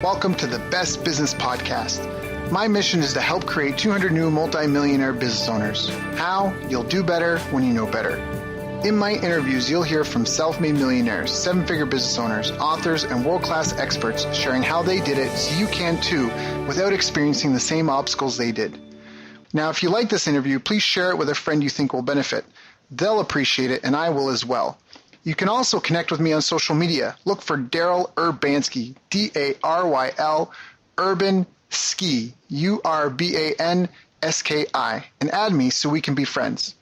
Welcome to the Best Business Podcast. My mission is to help create 200 new multi-millionaire business owners. How? You'll do better when you know better. In my interviews, you'll hear from self-made millionaires, seven-figure business owners, authors, and world-class experts sharing how they did it so you can too without experiencing the same obstacles they did. Now, if you like this interview, please share it with a friend you think will benefit. They'll appreciate it, and I will as well. You can also connect with me on social media. Look for Daryl Urbanski, D-A-R-Y-L, Urban Ski, U-R-B-A-N-S-K-I, and add me so we can be friends.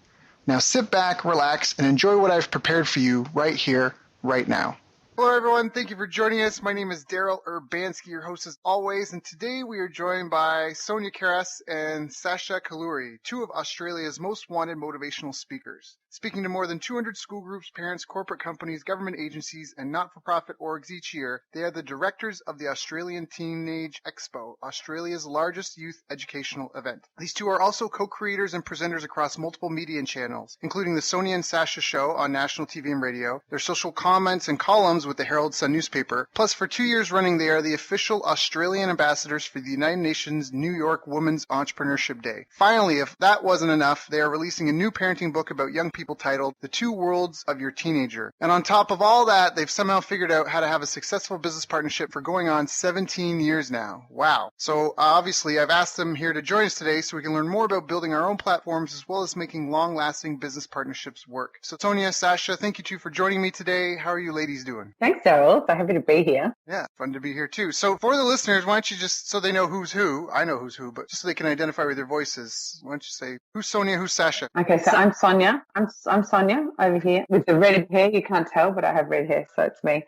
Now sit back, relax, and enjoy what I've prepared for you right here, right now. Hello, everyone. Thank you for joining us. My name is Daryl Urbanski, your host as always, and today we are joined by Sonya Karras and Sacha Kaluri, two of Australia's most wanted motivational speakers. Speaking to more than 200 school groups, parents, corporate companies, government agencies, and not-for-profit orgs each year, they are the directors of the Australian Teenage Expo, Australia's largest youth educational event. These two are also co-creators and presenters across multiple media channels, including the Sonya and Sacha Show on national TV and radio, their social comments and columns with the Herald Sun newspaper. Plus, for 2 years running, they are the official Australian ambassadors for the United Nations New York Women's Entrepreneurship Day. Finally, if that wasn't enough, they are releasing a new parenting book about young people titled The Two Worlds of Your Teenager. And on top of all that, they've somehow figured out how to have a successful business partnership for going on 17 years now. Wow. So obviously, I've asked them here to join us today so we can learn more about building our own platforms as well as making long-lasting business partnerships work. So Sonya, Sacha, thank you two for joining me today. How are you ladies doing? Thanks, Daryl. So happy to be here. Yeah, fun to be here too. So for the listeners, why don't you just, so they know who's who, I know who's who, but just so they can identify with their voices, why don't you say, who's Sonya, who's Sacha? Okay, so I'm Sonya. I'm Sonya over here with the red hair. You can't tell, but I have red hair, so it's me.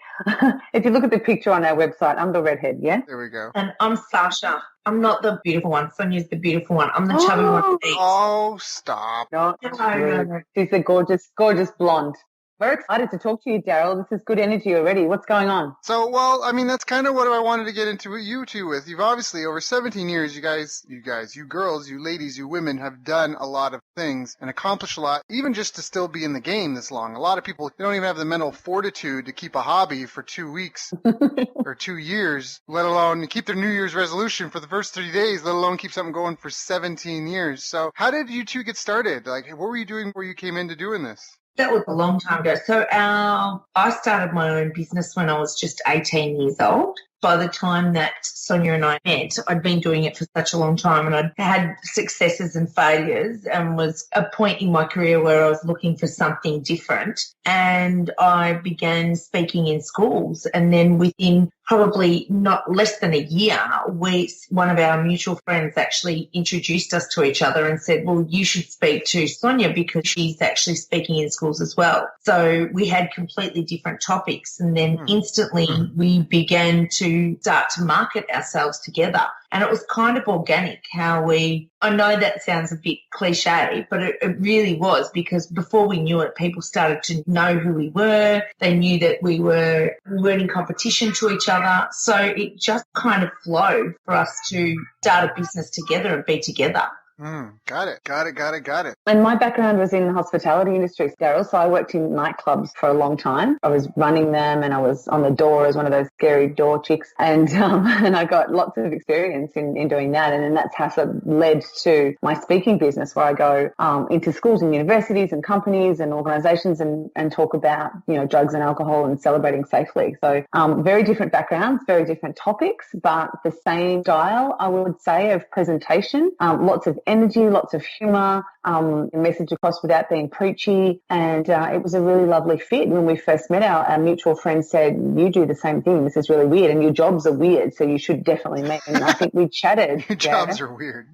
If you look at the picture on our website, I'm the redhead, yeah? There we go. And I'm Sacha. I'm not the beautiful one. Sonia's the beautiful one. I'm the chubby one. Oh, stop. No, No. she's the gorgeous, gorgeous blonde. We're excited to talk to you, Daryl. This is good energy already. What's going on? So, well, I mean, that's kind of what I wanted to get into you two with. You've obviously, over 17 years, you girls, you ladies, you women have done a lot of things and accomplished a lot, even just to still be in the game this long. A lot of people, they don't even have the mental fortitude to keep a hobby for 2 weeks or 2 years, let alone keep their New Year's resolution for the first 30 days, let alone keep something going for 17 years. So how did you two get started? Like, what were you doing before you came into doing this? That was a long time ago. So I started my own business when I was just 18 years old. By the time that Sonya and I met, I'd been doing it for such a long time and I'd had successes and failures and was a point in my career where I was looking for something different. And I began speaking in schools. And then within probably not less than a year, one of our mutual friends actually introduced us to each other and said, well, you should speak to Sonya because she's actually speaking in schools as well. So we had completely different topics. And then instantly we began to start to market ourselves together. And it was kind of organic how I know that sounds a bit cliche, but it really was because before we knew it, people started to know who we were. They knew that we weren't in competition to each other. So it just kind of flowed for us to start a business together and be together. Got it. And my background was in the hospitality industry, Daryl, so I worked in nightclubs for a long time. I was running them and I was on the door as one of those scary door chicks and I got lots of experience in doing that. And then that's how it led to my speaking business where I go into schools and universities and companies and organizations and talk about, drugs and alcohol and celebrating safely. So very different backgrounds, very different topics, but the same style, I would say, of presentation, lots of energy, lots of humor, message across without being preachy. And it was a really lovely fit. When we first met, our mutual friend said, you do the same thing. This is really weird. And your jobs are weird. So you should definitely meet. And I think we chatted. Your jobs are weird.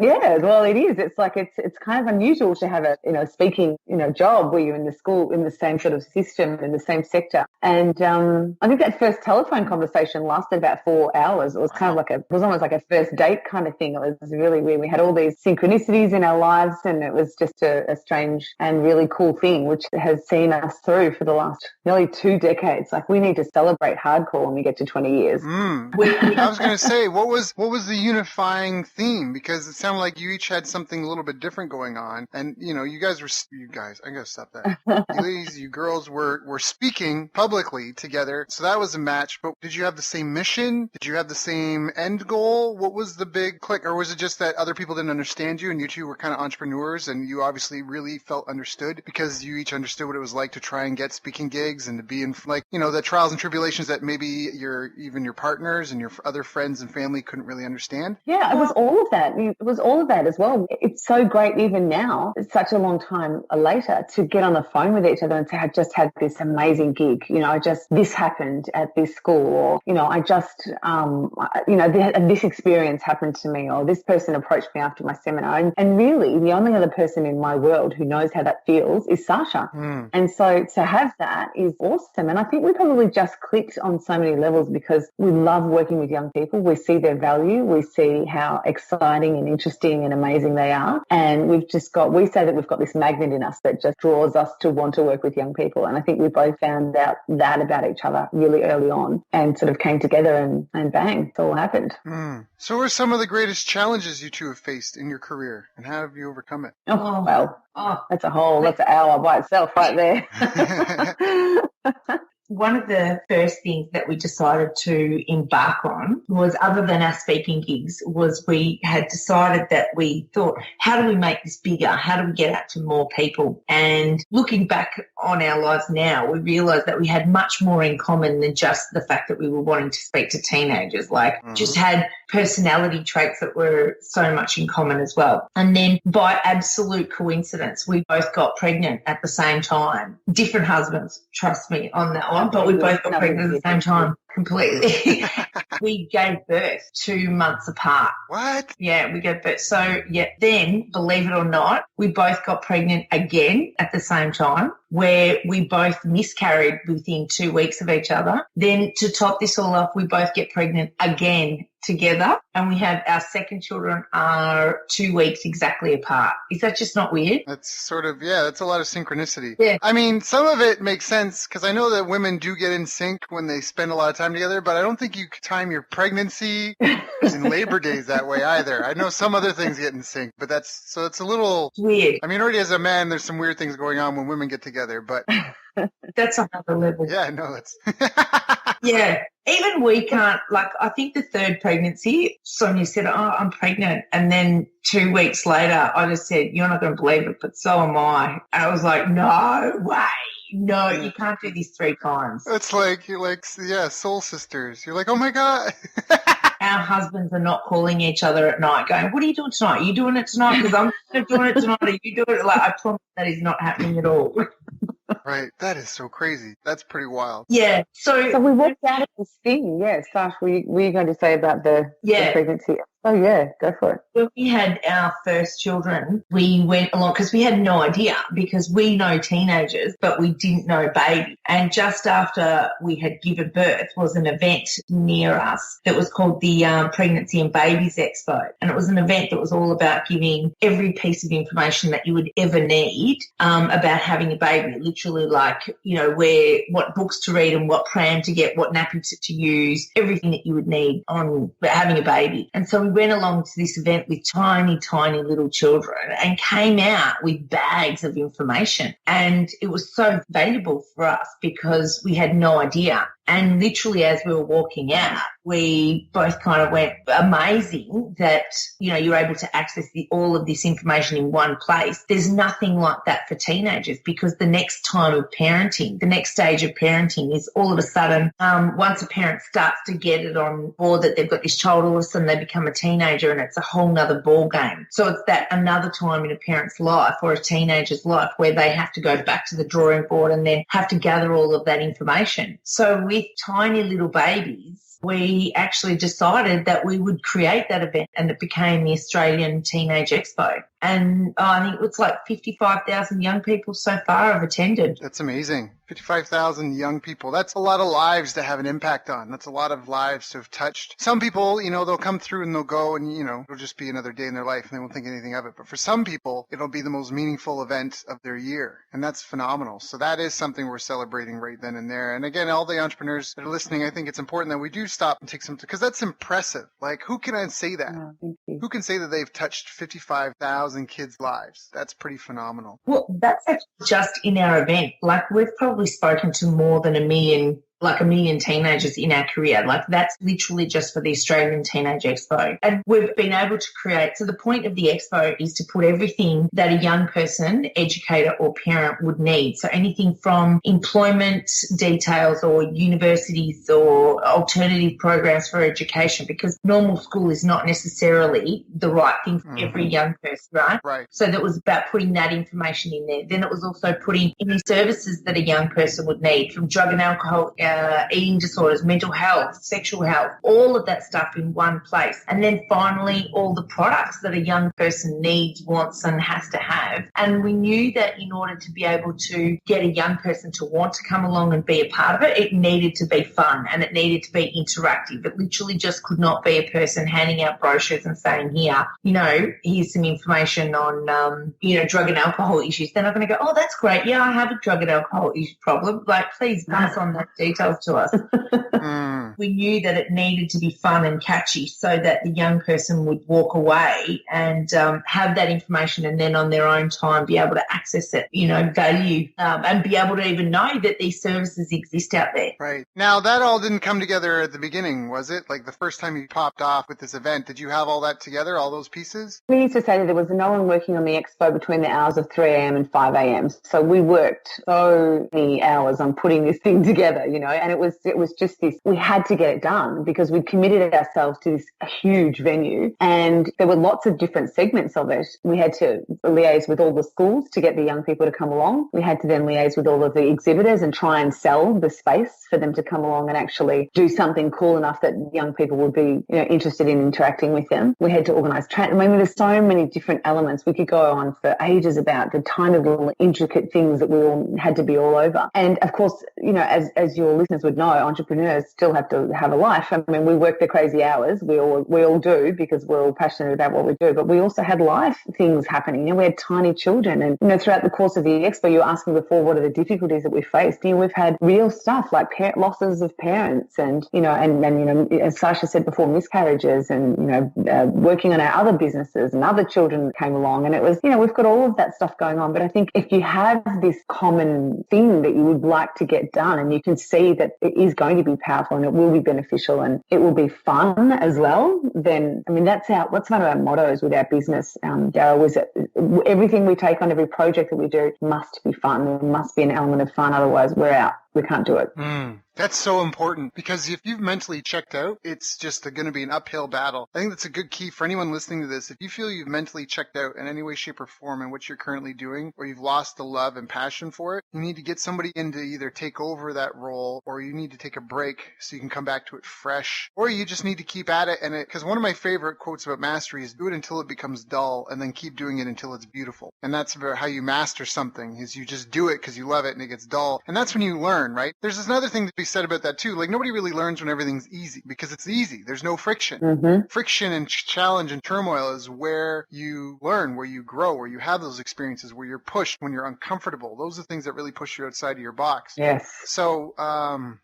Yeah, well, it is. It's like, it's kind of unusual to have a, speaking, job where you're in the school, in the same sort of system, in the same sector. And I think that first telephone conversation lasted about 4 hours. It was kind of like it was almost like a first date kind of thing. It was really weird. We had all these synchronicities in our lives and it was just a strange and really cool thing which has seen us through for the last nearly 2 decades. Like we need to celebrate hardcore when we get to 20 years. I was going to say, what was the unifying theme? Because it sound like you each had something a little bit different going on. And, you guys, I gotta stop that. You ladies, you girls were speaking publicly together. So that was a match. But did you have the same mission? Did you have the same end goal? What was the big click? Or was it just that other people didn't understand you and you two were kind of entrepreneurs and you obviously really felt understood because you each understood what it was like to try and get speaking gigs and to be in the trials and tribulations that maybe even your partners and your other friends and family couldn't really understand? Yeah, it was all of that. It was all of that as well. It's so great even now, it's such a long time later, to get on the phone with each other and say, I just had this amazing gig. This happened at this school, or, I just, this experience happened to me, or this person approached me after my seminar. And really, the only other person in my world who knows how that feels is Sacha. And so to have that is awesome. And I think we probably just clicked on so many levels because we love working with young people. We see their value. We see how exciting and interesting and amazing they are. And we say that we've got this magnet in us that just draws us to want to work with young people. And I think we both found out that about each other really early on and sort of came together and bang, it all happened. So what are some of the greatest challenges you two have faced in your career and how have you overcome it? Oh, well, that's an hour by itself right there. One of the first things that we decided to embark on was, other than our speaking gigs, was we had decided that we thought, how do we make this bigger? How do we get out to more people? And looking back on our lives now, we realised that we had much more in common than just the fact that we were wanting to speak to teenagers. Just had personality traits that were so much in common as well. And then by absolute coincidence, we both got pregnant at the same time. Different husbands, trust me on that one, but we both got pregnant at the same time. Completely. We gave birth 2 months apart. What? Yeah, we gave birth. So, then, believe it or not, we both got pregnant again at the same time, where we both miscarried within 2 weeks of each other. Then, to top this all off, we both get pregnant again together, and we have our second children are 2 weeks exactly apart. Is that just not weird? That's that's a lot of synchronicity. Yeah. I mean, some of it makes sense because I know that women do get in sync when they spend a lot of time together, but I don't think you time your pregnancy and labor days that way either. I know some other things get in sync, but it's a little weird. I mean, already as a man, there's some weird things going on when women get together, but that's another level. Yeah, no, it's yeah. Even we can't, I think the third pregnancy, Sonya said, I'm pregnant. And then 2 weeks later, I just said, you're not going to believe it, but so am I. And I was like, no way. No, you can't do this 3 times. It's you're soul sisters. You're like, oh my God. Our husbands are not calling each other at night going, what are you doing tonight? Are you doing it tonight? Because I'm doing it tonight. Are you doing it? I promise that is not happening at all. Right. That is so crazy. That's pretty wild. Yeah. So we walked out of this thing. Yeah. Sash, were you going to say about the pregnancy? Oh, yeah. Go for it. When we had our first children, we went along because we had no idea, because we know teenagers, but we didn't know baby. And just after we had given birth was an event near us that was called the Pregnancy and Babies Expo. And it was an event that was all about giving every piece of information that you would ever need about having a baby. Literally what books to read and what pram to get, what nappy to use, everything that you would need on having a baby. And so we went along to this event with tiny, tiny little children and came out with bags of information. And it was so valuable for us because we had no idea. And literally as we were walking out, we both kind of went, amazing that, you're able to access all of this information in one place. There's nothing like that for teenagers, because the next time of parenting, the next stage of parenting is all of a sudden, once a parent starts to get it on board that they've got this child, all of a sudden they become a teenager and it's a whole nother ball game. So it's that another time in a parent's life or a teenager's life where they have to go back to the drawing board and then have to gather all of that information. So with tiny little babies, we actually decided that we would create that event, and it became the Australian Teenage Expo. And I think it's like 55,000 young people so far have attended. That's amazing. 55,000 young people. That's a lot of lives to have an impact on. That's a lot of lives to have touched. Some people, they'll come through and they'll go and, it'll just be another day in their life and they won't think anything of it. But for some people, it'll be the most meaningful event of their year. And that's phenomenal. So that is something we're celebrating right then and there. And again, all the entrepreneurs that are listening, I think it's important that we do stop and take some, because that's impressive. Like, who can I say that? Who can say that they've touched 55,000 kids' lives? That's pretty phenomenal. Well, that's actually just in our event. Like, we've probably spoken to more than a million teenagers in our career. Like, that's literally just for the Australian Teenage Expo. And we've been able to create, so the point of the expo is to put everything that a young person, educator or parent would need. So anything from employment details or universities or alternative programs for education, because normal school is not necessarily the right thing for every young person, right? Right. So that was about putting that information in there. Then it was also putting any services that a young person would need, from drug and alcohol, eating disorders, mental health, sexual health, all of that stuff in one place. And then finally, all the products that a young person needs, wants, and has to have. And we knew that in order to be able to get a young person to want to come along and be a part of it, it needed to be fun and it needed to be interactive. It literally just could not be a person handing out brochures and saying, here, here's some information on, drug and alcohol issues. They're not going to go, oh, that's great. Yeah, I have a drug and alcohol issue problem. Like, please pass on that details to us. We knew that it needed to be fun and catchy so that the young person would walk away and have that information and then on their own time be able to access it, value and be able to even know that these services exist out there. Right. Now, that all didn't come together at the beginning, was it? Like the first time you popped off with this event, did you have all that together, all those pieces? We used to say that there was no one working on the expo between the hours of 3 a.m. and 5 a.m. So we worked so many hours on putting this thing together, and it was just this, we had to get it done because we committed ourselves to this huge venue and there were lots of different segments of it. We had to liaise with all the schools to get the young people to come along. We had to then liaise with all of the exhibitors and try and sell the space for them to come along and actually do something cool enough that young people would be interested in interacting with them. We had to organise there's so many different elements. We could go on for ages about the tiny little intricate things that we all had to be all over. And of course, as your listeners would know, entrepreneurs still have to have a life. I mean, we work the crazy hours. We all do because we're all passionate about what we do. But we also had life things happening. We had tiny children, and throughout the course of the expo, you were asking before what are the difficulties that we faced. We've had real stuff like losses of parents, and as Sacha said before, miscarriages, and working on our other businesses and other children came along, and it was we've got all of that stuff going on. But I think if you have this common thing that you would like to get done, and you can see that it is going to be powerful and it will be beneficial and it will be fun as well, then that's one of our mottos with our business, Darryl, was that everything we take on, every project that we do must be fun. There must be an element of fun, otherwise we're out. We can't do it. That's so important, because if you've mentally checked out, it's just going to be an uphill battle. I think that's a good key for anyone listening to this. If you feel you've mentally checked out in any way, shape, or form in what you're currently doing, or you've lost the love and passion for it, you need to get somebody in to either take over that role, or you need to take a break so you can come back to it fresh, or you just need to keep at it. And because one of my favorite quotes about mastery is do it until it becomes dull, and then keep doing it until it's beautiful. And that's about how you master something, is you just do it because you love it and it gets dull. And that's when you learn, right? There's another thing to be said about that too. Like, nobody really learns when everything's easy, because it's easy. There's no friction. Friction and challenge and turmoil is where you learn, where you grow, where you have those experiences, where you're pushed when you're uncomfortable. Those are the things that really push you outside of your box. Yes. So,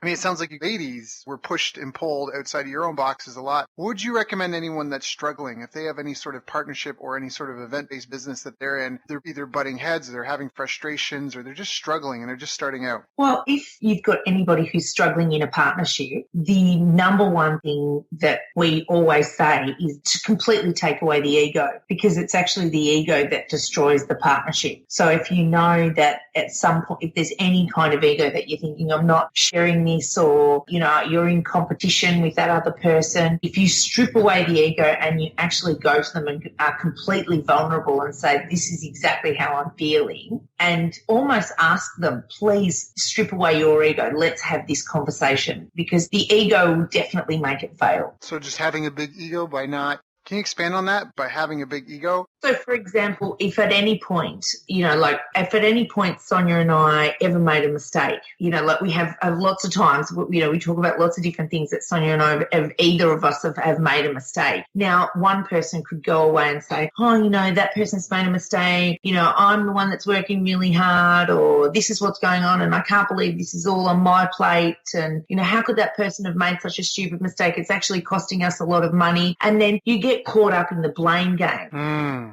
it sounds like you ladies were pushed and pulled outside of your own boxes a lot. Would you recommend anyone that's struggling, if they have any sort of partnership or any sort of event-based business that they're in, they're either butting heads, or they're having frustrations, or they're just struggling and they're just starting out? Well, if you've got anybody who's struggling in a partnership, the number one thing that we always say is to completely take away the ego, because it's actually the ego that destroys the partnership. So if you know that at some point, if there's any kind of ego that you're thinking, I'm not sharing this, or, you're in competition with that other person, if you strip away the ego and you actually go to them and are completely vulnerable and say, this is exactly how I'm feeling, and almost ask them, please strip away your ego. Let's have this conversation, because the ego will definitely make it fail. So just having a big ego by not Can you expand on that by having a big ego? So, for example, if at any point, Sonya and I ever made a mistake, like we have lots of times, we talk about lots of different things that Sonya and I either of us have made a mistake. Now, one person could go away and say, oh, that person's made a mistake. I'm the one that's working really hard, or this is what's going on, and I can't believe this is all on my plate. And, how could that person have made such a stupid mistake? It's actually costing us a lot of money. And then you get caught up in the blame game.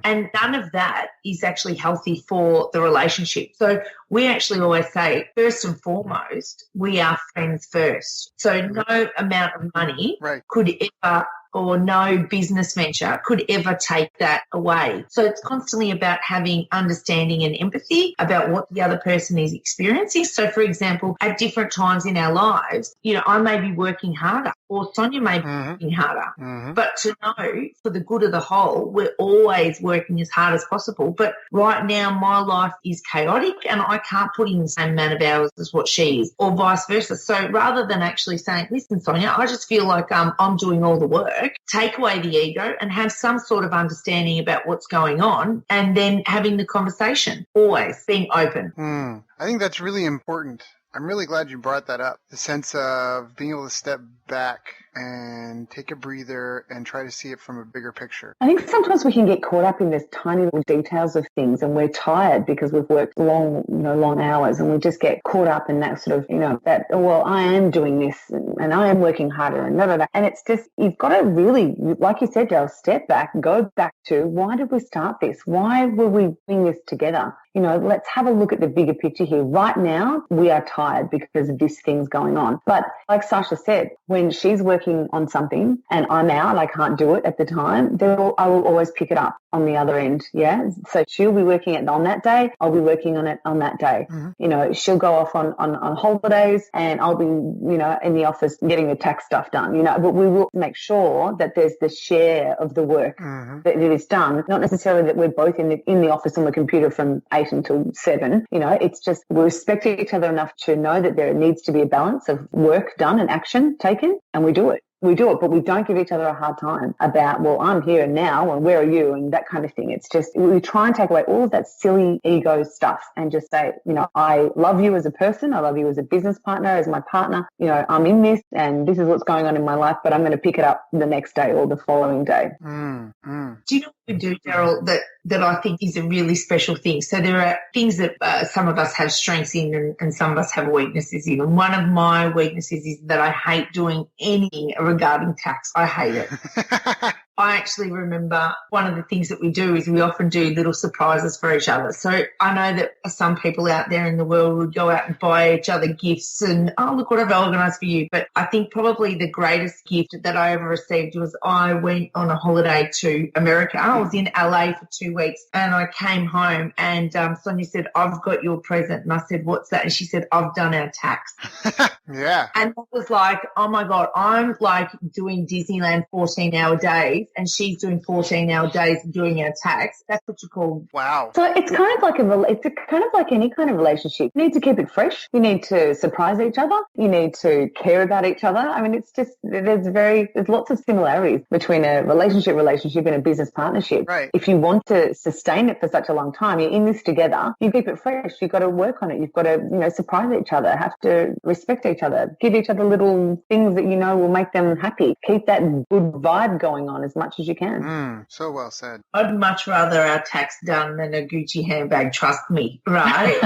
And none of that is actually healthy for the relationship. So we actually always say, first and foremost, we are friends first. So no amount of money could ever, or no business venture could ever take that away. So it's constantly about having understanding and empathy about what the other person is experiencing. So, for example, at different times in our lives, I may be working harder, or Sonya may be working harder. But to know, for the good of the whole, we're always working as hard as possible. But right now, my life is chaotic and I can't put in the same amount of hours as what she is, or vice versa. So rather than actually saying, listen, Sonya, I just feel like I'm doing all the work, take away the ego and have some sort of understanding about what's going on, and then having the conversation, always being open. I think that's really important. I'm really glad you brought that up. The sense of being able to step back and take a breather and try to see it from a bigger picture. I think sometimes we can get caught up in this tiny little details of things, and we're tired because we've worked long hours, and we just get caught up in that sort of, that, well, I am doing this and I am working harder and da. And it's just, you've got to really, like you said, Dale, step back, go back to, why did we start this? Why were we doing this together? Let's have a look at the bigger picture here. Right now, we are tired because of this thing's going on. But like Sacha said, when she's working on something and I'm out, I can't do it at the time, I will always pick it up on the other end. Yeah. So she'll be working it on that day. I'll be working on it on that day. She'll go off on holidays and I'll be, in the office getting the tax stuff done, but we will make sure that there's the share of the work that it is done. Not necessarily that we're both in the office on the computer from 8 until 7. It's just we respect each other enough to know that there needs to be a balance of work done and action taken, and we do it. But we don't give each other a hard time about, well, I'm here and now, and where are you, and that kind of thing. It's just, we try and take away all of that silly ego stuff and just say, I love you as a person, I love you as a business partner, as my partner, I'm in this and this is what's going on in my life, but I'm going to pick it up the next day or the following day. Do you know what we do, Daryl, that I think is a really special thing? So there are things that some of us have strengths in and some of us have weaknesses in. And one of my weaknesses is that I hate doing anything regarding tax. I hate it. I actually remember one of the things that we do is we often do little surprises for each other. So I know that some people out there in the world would go out and buy each other gifts and, oh, look what I've organised for you. But I think probably the greatest gift that I ever received was I went on a holiday to America. I was in LA for 2 weeks and I came home and Sonya said, I've got your present. And I said, what's that? And she said, I've done our tax. Yeah. And it was like, oh my God, I'm like doing Disneyland 14-hour days and she's doing 14-hour days doing our tax. That's what you call. Wow. So it's kind of like any kind of relationship. You need to keep it fresh. You need to surprise each other. You need to care about each other. I mean, it's just, there's lots of similarities between a relationship and a business partnership. Right. If you want to sustain it for such a long time, you're in this together, you keep it fresh. You've got to work on it. You've got to, surprise each other, have to respect each other, give each other little things that will make them happy. Keep that good vibe going on as much as you can. So well said. I'd much rather our tax done than a Gucci handbag, trust me, right?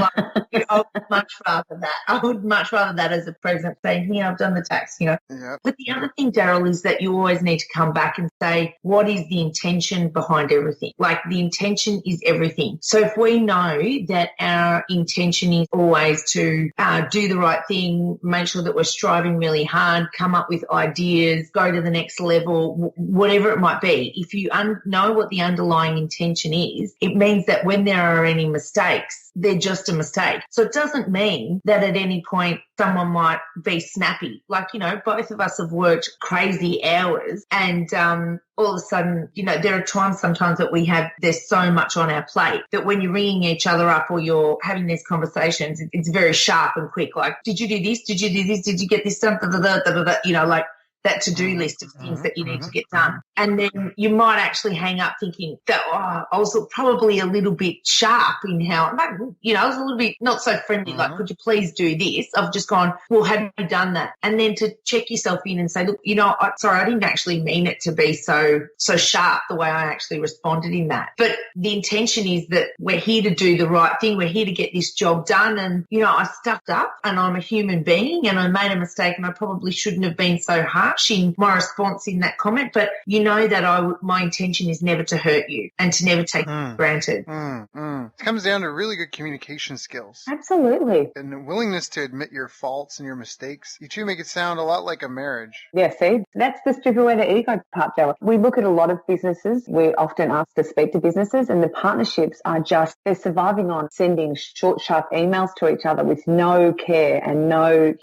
I would much rather that. I would much rather that as a present, saying, here, I've done the tax, Yep. But the other thing, Daryl, is that you always need to come back and say, what is the intention behind everything? Like, the intention is everything. So if we know that our intention is always to do the right thing, make sure that we're striving really hard, come up with ideas, go to the next level, whatever it might be, if you know what the underlying intention is, it means that when there are any mistakes, they're just a mistake. So it doesn't mean that at any point someone might be snappy. Like, both of us have worked crazy hours and all of a sudden, there are times sometimes that there's so much on our plate that when you're ringing each other up or you're having these conversations, it's very sharp and quick. Like, did you do this? Did you do this? Did you get this done? Like, that to-do list of things that you need to get done. And then you might actually hang up thinking that, I was probably a little bit sharp in how, I was a little bit not so friendly, like, could you please do this? I've just gone, well, have you done that? And then to check yourself in and say, look, sorry, I didn't actually mean it to be so sharp the way I actually responded in that. But the intention is that we're here to do the right thing. We're here to get this job done. And, I stuffed up and I'm a human being and I made a mistake and I probably shouldn't have been so harsh in my response in that comment. But that my intention is never to hurt you and to never take it for granted. It comes down to really good communication skills. Absolutely. And a willingness to admit your faults and your mistakes. You two make it sound a lot like a marriage. Yeah, see, that's the stupid way the ego part, Darryl. We look at a lot of businesses. We're often asked to speak to businesses and the partnerships are they're surviving on sending short, sharp emails to each other with no care and no,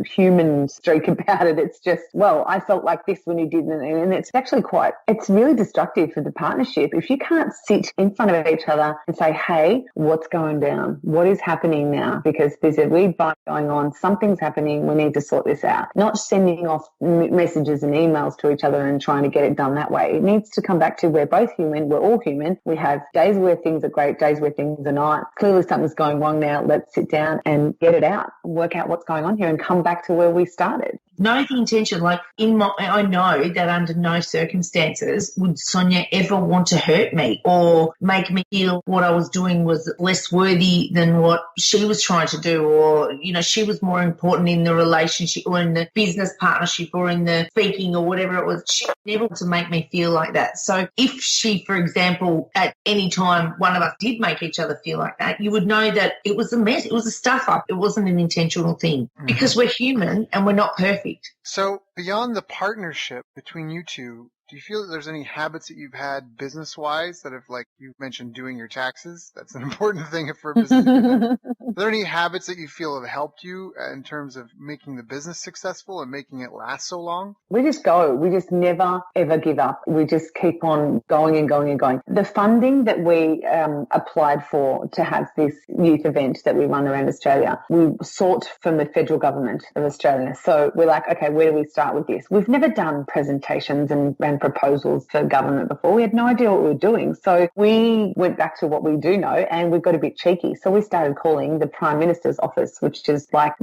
human streak about it. It's just, well, I felt like this when you did, and it's actually it's really destructive for the partnership. If you can't sit in front of each other and say, hey, what's going down? What is happening now? Because there's a weird bite going on. Something's happening. We need to sort this out. Not sending off messages and emails to each other and trying to get it done that way. It needs to come back to we're both human. We're all human. We have days where things are great, days where things are not. Clearly something's going wrong now. Let's sit down and get it out, work out what's going on here and come back to where we started. Know the intention. Like I know that under no circumstances would Sonya ever want to hurt me or make me feel what I was doing was less worthy than what she was trying to do, or she was more important in the relationship or in the business partnership or in the speaking or whatever it was. She never wanted to make me feel like that. So if she, for example, at any time one of us did make each other feel like that, you would know that it was a mess. It was a stuff up. It wasn't an intentional thing because we're human and we're not perfect. So beyond the partnership between you two, do you feel that there's any habits that you've had business-wise that have, like you mentioned, doing your taxes? That's an important thing for a business. Are there any habits that you feel have helped you in terms of making the business successful and making it last so long? We just go. We just never, ever give up. We just keep on going and going and going. The funding that we applied for to have this youth event that we run around Australia, we sought from the federal government of Australia. So we're like, okay, where do we start with this? We've never done presentations and proposals for government before. We had no idea what we were doing. So we went back to what we do know and we got a bit cheeky. So we started calling the Prime Minister's office, which is like,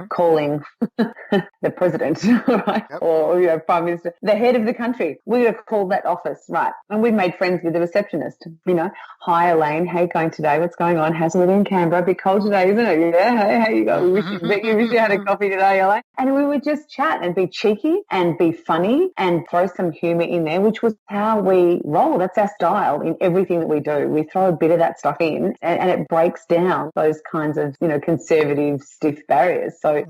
calling the president, right? Yep. Or, Prime Minister, the head of the country. We would have called that office, right? And we made friends with the receptionist, hi Elaine, how you going today? What's going on? How's it in Canberra? A bit cold today, isn't it? Yeah, hey, how you go? We wish you had a coffee today, Elaine. And we would just chat and be cheeky and be funny and throw some humor in there, which was how we roll. That's our style in everything that we do. We throw a bit of that stuff in and it breaks down those kinds of, conservative, stiff barriers. So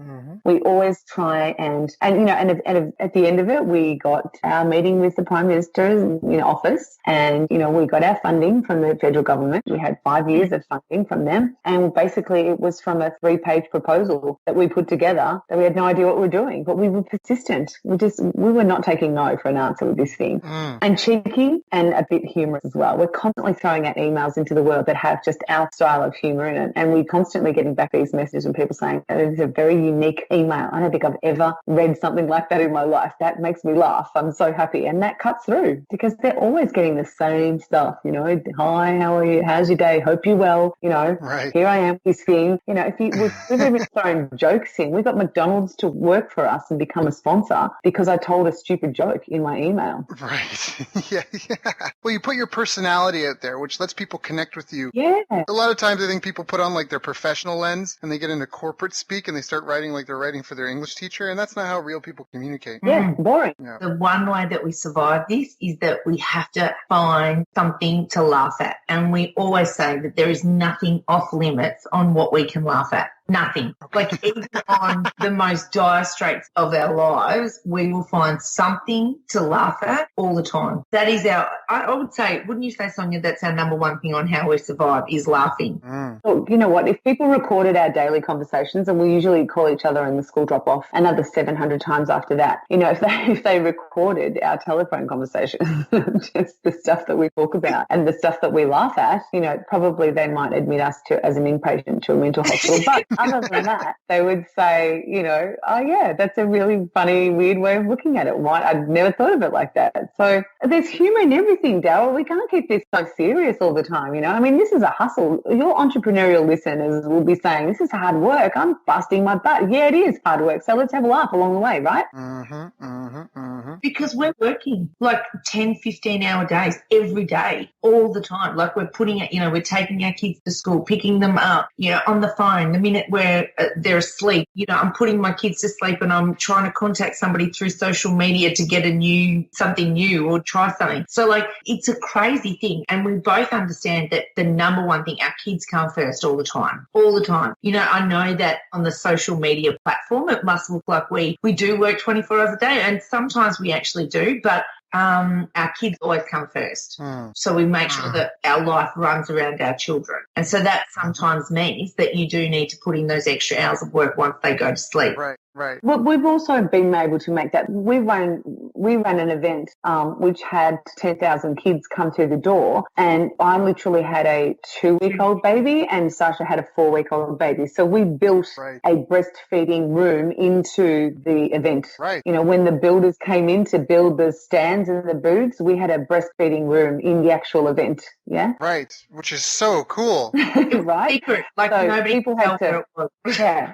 we always try and at the end of it, we got our meeting with the Prime Minister's office and, we got our funding from the federal government. We had 5 years of funding from them. And basically it was from a 3-page proposal that we put together that we had no idea what we were doing, but we were persistent. We were not taking no for an answer with this thing. And cheeky and a bit humorous as well. We're constantly throwing out emails into the world that have just our style of humor in it. And we're constantly getting back these messages from people saying, it is a very unique email. I don't think I've ever read something like that in my life. That makes me laugh. I'm so happy. And that cuts through because they're always getting the same stuff, hi, how are you? How's your day? Hope you're well. Right. Here I am, this thing. We've even thrown jokes in. We got McDonald's to work for us and become a sponsor because I told a stupid joke in my email. Right. Yeah. Well, you put your personality out there, which lets people connect with you. Yeah. A lot of times I think people put on like their professional lens and they get into corporate speak and they start writing like they're writing for their English teacher. And that's not how real people communicate. Yeah, boring. Yeah. The one way that we survive this is that we have to find something to laugh at. And we always say that there is nothing off limits on what we can laugh at. Nothing. Like even on the most dire straits of our lives, we will find something to laugh at all the time. That is I would say, wouldn't you say, Sonya, that's our number one thing on how we survive is laughing. Well, you know what? If people recorded our daily conversations, and we usually call each other in the school drop-off another 700 times after that, if they recorded our telephone conversations, just the stuff that we talk about and the stuff that we laugh at, probably they might admit us as an inpatient to a mental hospital. But Other than that, they would say, oh yeah, that's a really funny, weird way of looking at it. Why? I'd never thought of it like that. So there's humor in everything, Daryl. We can't keep this so serious all the time, I mean, this is a hustle. Your entrepreneurial listeners will be saying, this is hard work. I'm busting my butt. Yeah, it is hard work. So let's have a laugh along the way, right? Because we're working like 10, 15-hour days every day, all the time. Like we're putting it, we're taking our kids to school, picking them up, on the phone. The minute where they're asleep, I'm putting my kids to sleep and I'm trying to contact somebody through social media to get something new or try something. So like it's a crazy thing. And we both understand that the number one thing, our kids come first all the time, all the time. I know that on the social media platform, it must look like we do work 24 hours a day, and sometimes we actually do, but our kids always come first. So we make sure that our life runs around our children. And so that sometimes means that you do need to put in those extra hours of work once they go to sleep. Right. Well, we've also been able to make that. We ran an event which had 10,000 kids come through the door, and I literally had a 2-week-old baby and Sacha had a 4-week-old baby. So we built a breastfeeding room into the event. Right. When the builders came in to build the stands and the booths, we had a breastfeeding room in the actual event. Yeah. Right. Which is so cool. Right. Secret. Like so nobody people had to.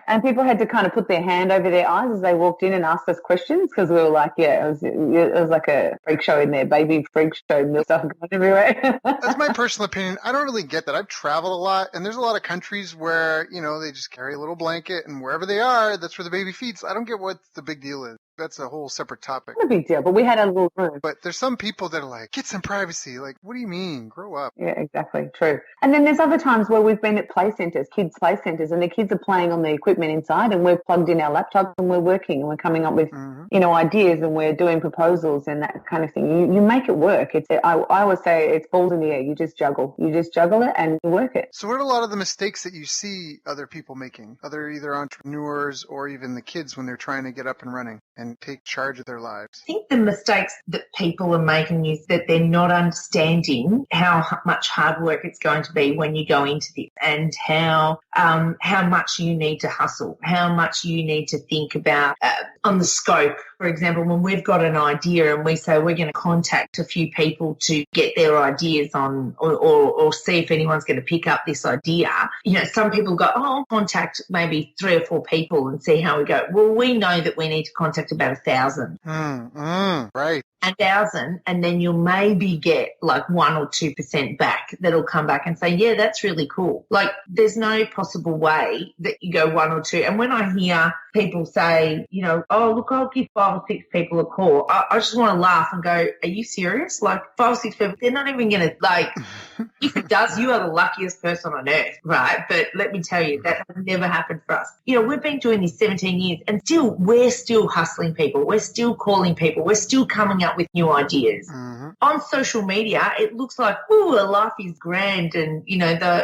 And people had to kind of put their hand over their eyes as they walked in and asked us questions, because we were like, it was like a freak show in there, baby freak show, milk stuff going everywhere. That's my personal opinion. I don't really get that. I've traveled a lot, and there's a lot of countries where, they just carry a little blanket, and wherever they are, that's where the baby feeds. I don't get what the big deal is. That's a whole separate topic. Not a big deal, but we had a little room. But there's some people that are like, get some privacy. Like, what do you mean? Grow up. Yeah, exactly. True. And then there's other times where we've been at play centres, kids' play centres, and the kids are playing on the equipment inside, and we're plugged in our laptops and we're working and we're coming up with, ideas, and we're doing proposals and that kind of thing. You make it work. I always say it's balls in the air. You just juggle. You just juggle it and you work it. So what are a lot of the mistakes that you see other people making, either entrepreneurs or even the kids when they're trying to get up and running and take charge of their lives? I think the mistakes that people are making is that they're not understanding how much hard work it's going to be when you go into this, and how much you need to hustle, how much you need to think about on the scope. For example, when we've got an idea and we say we're going to contact a few people to get their ideas on or see if anyone's going to pick up this idea, some people go, I'll contact maybe 3 or 4 people and see how we go. Well, we know that we need to contact about 1,000. Right. 1,000, and then you'll maybe get like 1 or 2% back that'll come back and say, yeah, that's really cool. Like there's no possible way that you go 1 or 2. And when I hear people say, oh, look, I'll give 5 or 6 people a call, I just want to laugh and go, are you serious? Like 5 or 6 people, they're not even going to, like, if it does, you are the luckiest person on earth, right? But let me tell you, that has never happened for us. We've been doing this 17 years and we're still hustling people. We're still calling people. We're still coming up with new ideas. On social media, it looks like, our life is grand, and,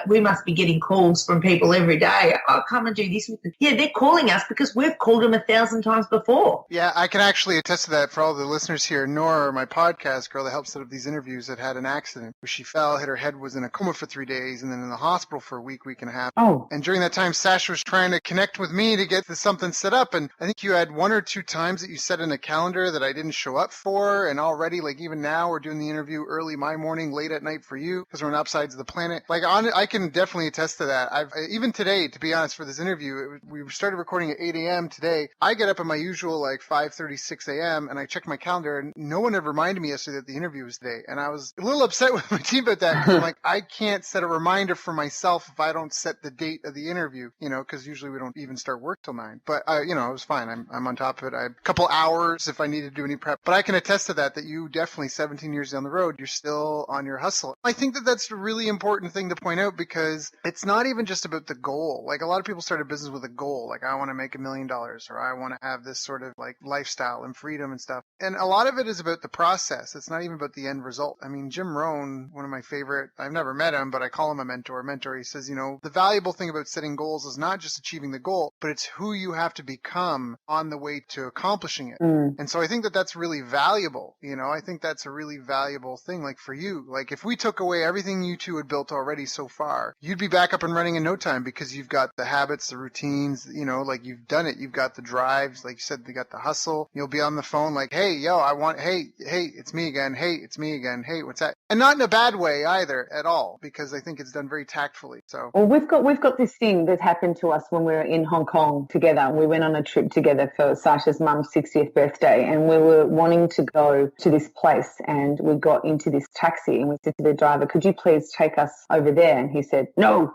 we must be getting calls from people every day. I'll come and do this with them. Yeah, they're calling us because we've called them 1,000 times before. Yeah, I can actually attest to that for all the listeners here. Nora, my podcast girl that helps set up these interviews, that had an accident where she fell, hit her head, was in a coma for 3 days, and then in the hospital for a week and a half. Oh. And during that time, Sacha was trying to connect with me to get something set up. And I think you had 1 or 2 times that you set in a calendar that I didn't show up for. And already, like even now, we're doing the interview early my morning, late at night for you, because we're on opposites of the planet. Like I can definitely attest to that. Even today, to be honest, for this interview, we started recording at 8 a.m. today. I get up at my usual like 5:36 a.m. and I check my calendar, and no one had reminded me yesterday that the interview was today. And I was a little upset with my team about that, because I'm like, I can't set a reminder for myself if I don't set the date of the interview, because usually we don't even start work till 9. But it was fine. I'm on top of it. I have a couple hours if I need to do any prep. But I can attest to that you definitely 17 years down the road, you're still on your hustle. I think that that's a really important thing to point out, because it's not even just about the goal. Like a lot of people start a business with a goal, like I want to make $1 million, or I want to have this sort of like lifestyle and freedom and stuff. And a lot of it is about the process. It's not even about the end result. I mean, Jim Rohn, one of my favorite favorite, I've never met him, but I call him a mentor. He says, the valuable thing about setting goals is not just achieving the goal, but it's who you have to become on the way to accomplishing it. And so I think that that's really valuable. I think that's a really valuable thing. Like for you, like if we took away everything you two had built already so far, you'd be back up and running in no time because you've got the habits, the routines, like you've done it. You've got the drives, like you said, you got the hustle. You'll be on the phone like, hey, it's me again. Hey, it's me again. Hey, what's that? And not in a bad way either at all, because I think it's done very tactfully. So, well, we've got this thing that happened to us when we were in Hong Kong together. We went on a trip together for Sasha's mum's 60th birthday, and we were wanting to go to this place, and we got into this taxi, and we said to the driver, could you please take us over there? And he said, no.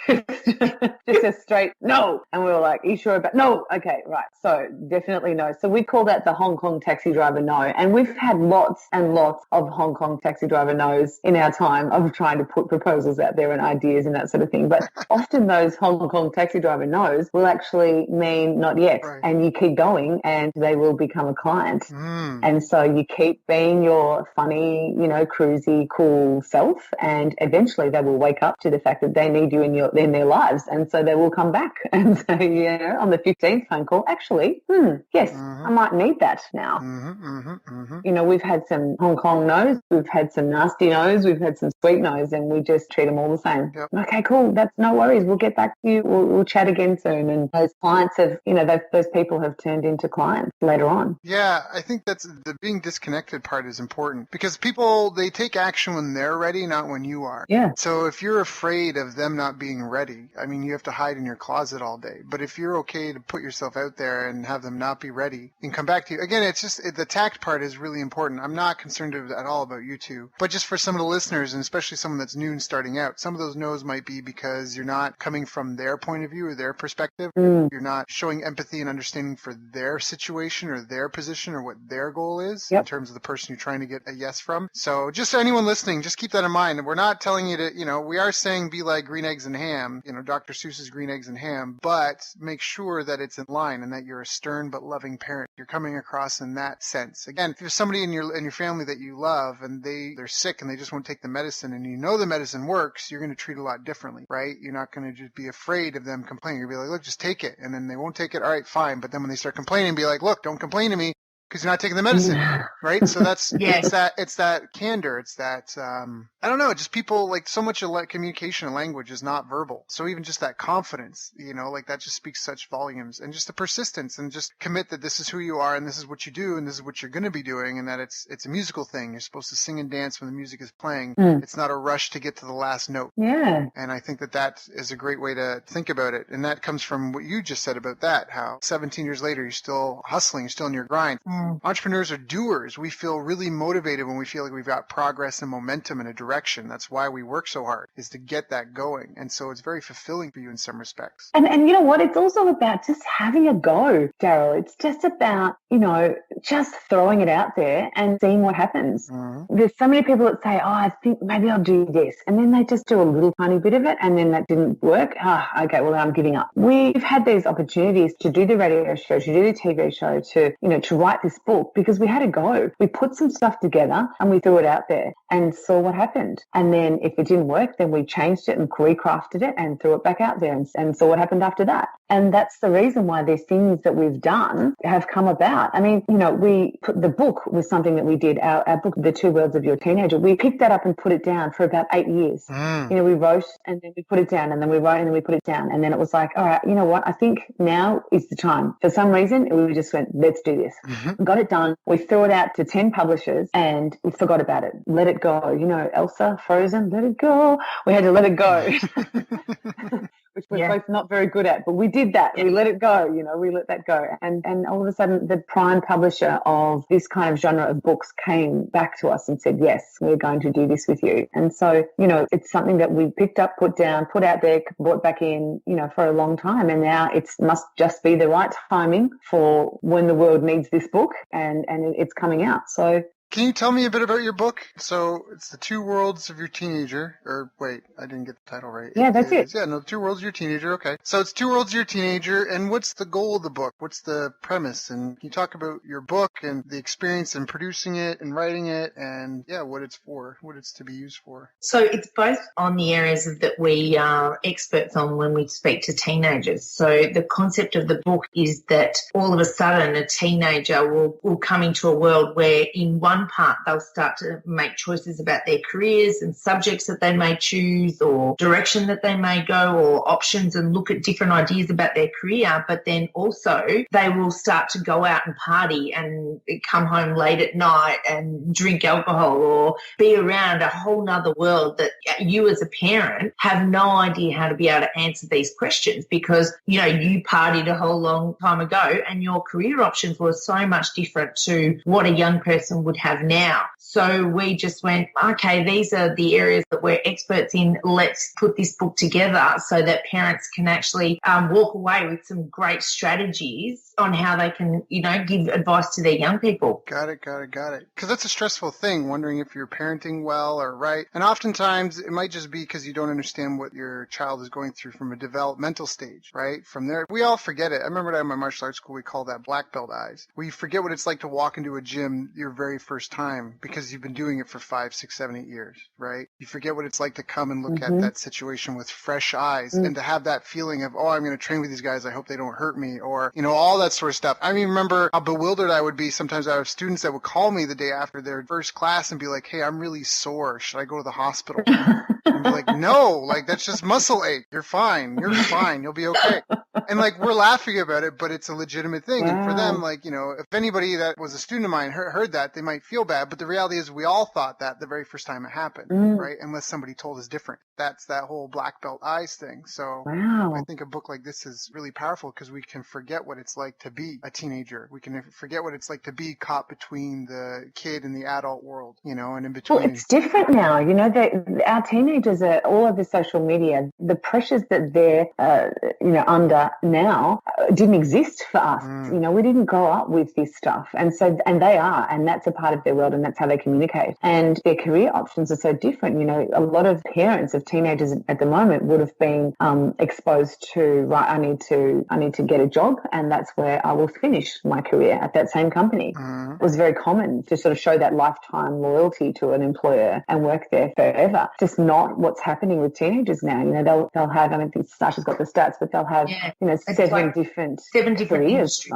Just a straight no. And we were like, are you sure about no? Okay, right. So definitely no. So we called that the Hong Kong taxi driver no. And we've had lots and lots of Hong Kong taxi driver no's in our time of trying to put proposals out there and ideas and that sort of thing. But often those Hong Kong taxi driver no's will actually mean not yet. Right. And you keep going and they will become a client. And so you keep being your funny, cruisy, cool self, and eventually they will wake up to the fact that they need you in their lives, and so they will come back and say, on the 15th phone call, actually, yes, I might need that now. We've had some Hong Kong no's, we've had some nasty no's, we've had some sweet no's, and we just treat them all the same. Yep. Okay, cool, that's no worries, we'll get back to you, we'll chat again soon. And those clients have, those people have turned into clients later on. Yeah, I think that's the being disconnected part is important, because people, they take action when they're ready, not when you are. Yeah. So if you're afraid of them not being ready, I mean, you have to hide in your closet all day. But if you're okay to put yourself out there and have them not be ready and come back to you, again, it's just the tact part is really important. I'm not concerned at all about you two, but just for some of the listeners, and especially someone that's new and starting out, some of those no's might be because you're not coming from their point of view or their perspective. You're not showing empathy and understanding for their situation or their position or what their goal is in terms of the person you're trying to get a yes from. So just anyone listening, just keep that in mind. And we're not telling you to, we are saying be like green eggs and ham, Dr. Seuss's Green Eggs and Ham, but make sure that it's in line and that you're a stern but loving parent. You're coming across in that sense. Again, if there's somebody in your family that you love and they're sick and they just won't take the medicine, and the medicine works, you're going to treat it a lot differently, right? You're not going to just be afraid of them complaining. You'll be like, look, just take it. And then they won't take it. All right, fine. But then when they start complaining, be like, look, don't complain to me, because you're not taking the medicine, right? So that's it's that candor, it's that I don't know, just people, like, so much of communication and language is not verbal. So even just that confidence, like that just speaks such volumes, and just the persistence, and just commit that this is who you are and this is what you do and this is what you're going to be doing, and that it's a musical thing. You're supposed to sing and dance when the music is playing. It's not a rush to get to the last note. Yeah. And I think that is a great way to think about it. And that comes from what you just said about that, how 17 years later you're still hustling, you're still in your grind. Entrepreneurs are doers. We feel really motivated when we feel like we've got progress and momentum in a direction. That's why we work so hard, is to get that going. And so it's very fulfilling for you in some respects. And you know what? It's also about just having a go, Daryl. It's just about, just throwing it out there and seeing what happens. There's so many people that say, I think maybe I'll do this. And then they just do a little tiny bit of it, and then that didn't work. Okay, well, I'm giving up. We've had these opportunities to do the radio show, to do the TV show, to write this book, because we had a go. We put some stuff together and we threw it out there and saw what happened. And then if it didn't work, then we changed it and recrafted it and threw it back out there and saw what happened after that. And that's the reason why these things that we've done have come about. I mean, the book was something that we did, our book, The Two Worlds of Your Teenager. We picked that up and put it down for about 8 years. We wrote and then we put it down, and then we wrote and then we put it down. And then it was like, all right, you know what? I think now is the time. For some reason, we just went, let's do this. Got it done. We threw it out to 10 publishers and we forgot about it. Let it go. Elsa, Frozen, let it go. We had to let it go. Which we're both not very good at, but we did that. We let it go, we let that go. And all of a sudden the prime publisher of this kind of genre of books came back to us and said, yes, we're going to do this with you. And so, it's something that we picked up, put down, put out there, brought back in, for a long time. And now it must just be the right timing for when the world needs this book, and it's coming out. So Can you tell me a bit about your book? So it's The Two Worlds of Your Teenager, or wait, I didn't get the title right. Yeah, that's it. Yeah, no, The Two Worlds of Your Teenager. Okay. So it's Two Worlds of Your Teenager, and what's the goal of the book? What's the premise? And can you talk about your book and the experience in producing it and writing it, and yeah, what it's for, what it's to be used for? So it's both on the areas that we are experts on when we speak to teenagers. So the concept of the book is that all of a sudden a teenager will come into a world where in one part they'll start to make choices about their careers and subjects that they may choose or direction that they may go or options and look at different ideas about their career. But then also they will start to go out and party and come home late at night and drink alcohol or be around a whole nother world that you as a parent have no idea how to be able to answer these questions because, you partied a whole long time ago and your career options were so much different to what a young person would have now. So we just went, okay, these are the areas that we're experts in. Let's put this book together so that parents can actually walk away with some great strategies on how they can, give advice to their young people. Got it. Because that's a stressful thing, wondering if you're parenting well or right. And oftentimes it might just be because you don't understand what your child is going through from a developmental stage, right? From there, we all forget it. I remember at my martial arts school, we call that black belt eyes, where you forget what it's like to walk into a gym your very first time because you've been doing it for 5, 6, 7, 8 years, right? You forget what it's like to come and look at that situation with fresh eyes and to have that feeling of, oh, I'm going to train with these guys. I hope they don't hurt me, or, all that sort of stuff. I mean, remember how bewildered I would be. Sometimes I have students that would call me the day after their first class and be like, hey, I'm really sore. Should I go to the hospital? And be like, no, like that's just muscle ache. You're fine. You'll be okay. And like we're laughing about it, but it's a legitimate thing. And for them, like, if anybody that was a student of mine heard that, they might feel bad. But the reality is we all thought that the very first time it happened, right? Unless somebody told us different. That's that whole black belt eyes thing. So I think a book like this is really powerful because we can forget what it's like to be a teenager. We can forget what it's like to be caught between the kid and the adult world, and in between. Well, it's different now. Our teenagers are all over social media. The pressures that they're, under now didn't exist for us. We didn't grow up with this stuff. And they are, and that's a part of their world and that's how they communicate. And their career options are so different. A lot of parents of teenagers at the moment would have been exposed to, right, I need to get a job and that's where I will finish my career at that same company. It was very common to sort of show that lifetime loyalty to an employer and work there forever. Just not what's happening with teenagers now. They'll have, I don't think Sasha's got the stats, but they'll have, seven different industries.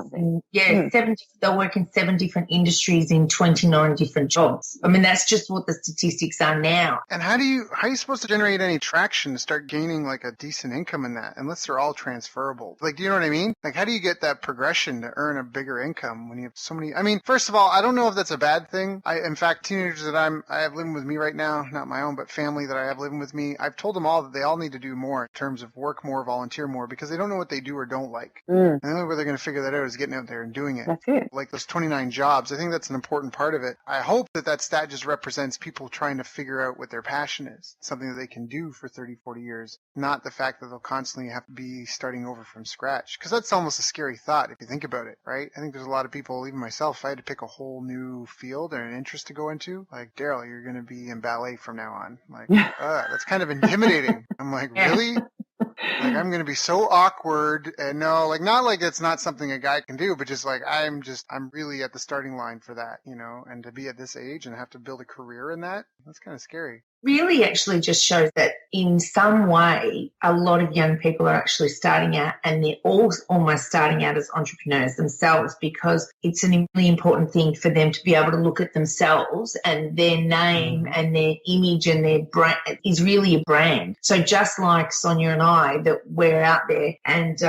They'll work in 7 different industries in 29 different jobs. I mean, that's just what the statistics are now. And how are you supposed to generate any traction to start gaining like a decent income in that, unless they're all transferable? Like, do you know what I mean? Like, how do you get that progression to earn a bigger income when you have so many? I mean, first of all, I don't know if that's a bad thing. In fact, teenagers that I have living with me right now, not my own, but family that I have living with me, I've told them all that they all need to do more in terms of work more, volunteer more, because they don't know what they do or don't like. And the only way they're going to figure that out is getting out there and doing it. That's it. Like those 29 jobs, I think that's an important part of it. I hope that stat just represents people trying to figure out what their passion is, something that they can do for 30, 40 years, not the fact that they'll constantly have to be starting over from scratch. Because that's almost a scary thought if you think about it, right? I think there's a lot of people, even myself, if I had to pick a whole new field or an interest to go into, like, Daryl, you're going to be in ballet from now on. Like, that's kind of intimidating. I'm like, really? Like, I'm going to be so awkward, and no, like, not like it's not something a guy can do, but just like, I'm really at the starting line for that, and to be at this age and have to build a career in that's kind of scary. Really actually just shows that in some way a lot of young people are actually starting out, and they're all almost starting out as entrepreneurs themselves, because it's a really important thing for them to be able to look at themselves, and their name and their image and their brand is really a brand. So just like Sonya and I, that we're out there and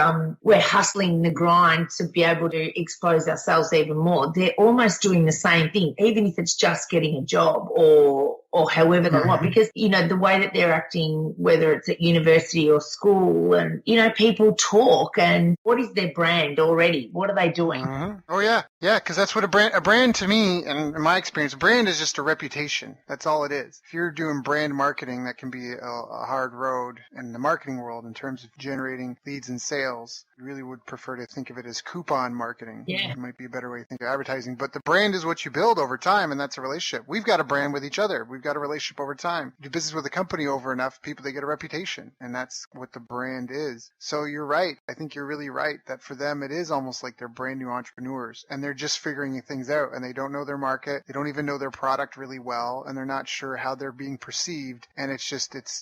we're hustling the grind to be able to expose ourselves even more, they're almost doing the same thing, even if it's just getting a job or or however they want, because, the way that they're acting, whether it's at university or school, and, people talk, and what is their brand already? What are they doing? Oh, yeah. Yeah, because that's what a brand to me, and in my experience, a brand is just a reputation. That's all it is. If you're doing brand marketing, that can be a hard road in the marketing world in terms of generating leads and sales. I really would prefer to think of it as coupon marketing. Yeah. It might be a better way to think of advertising. But the brand is what you build over time, and that's a relationship. We've got a brand with each other. We've got a relationship over time. You do business with a company over enough, people, they get a reputation, and that's what the brand is. So you're right. I think you're really right that for them, it is almost like they're brand new entrepreneurs, and they're just figuring things out, and they don't know their market. They don't even know their product really well, and they're not sure how they're being perceived. And it's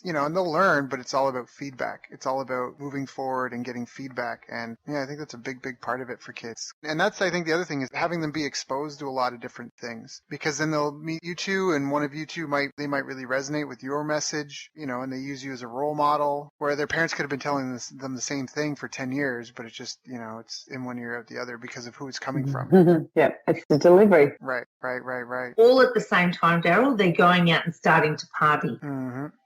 and they'll learn, but it's all about feedback. It's all about moving forward and getting feedback. And yeah, I think that's a big, big part of it for kids. And that's, I think, the other thing is having them be exposed to a lot of different things, because then they'll meet you two, and one of you two might really resonate with your message, and they use you as a role model, where their parents could have been telling them the same thing for 10 years, but it's just, it's in one ear out the other because of who it's coming from. Yeah, it's the delivery. Right. All at the same time, Daryl, they're going out and starting to party.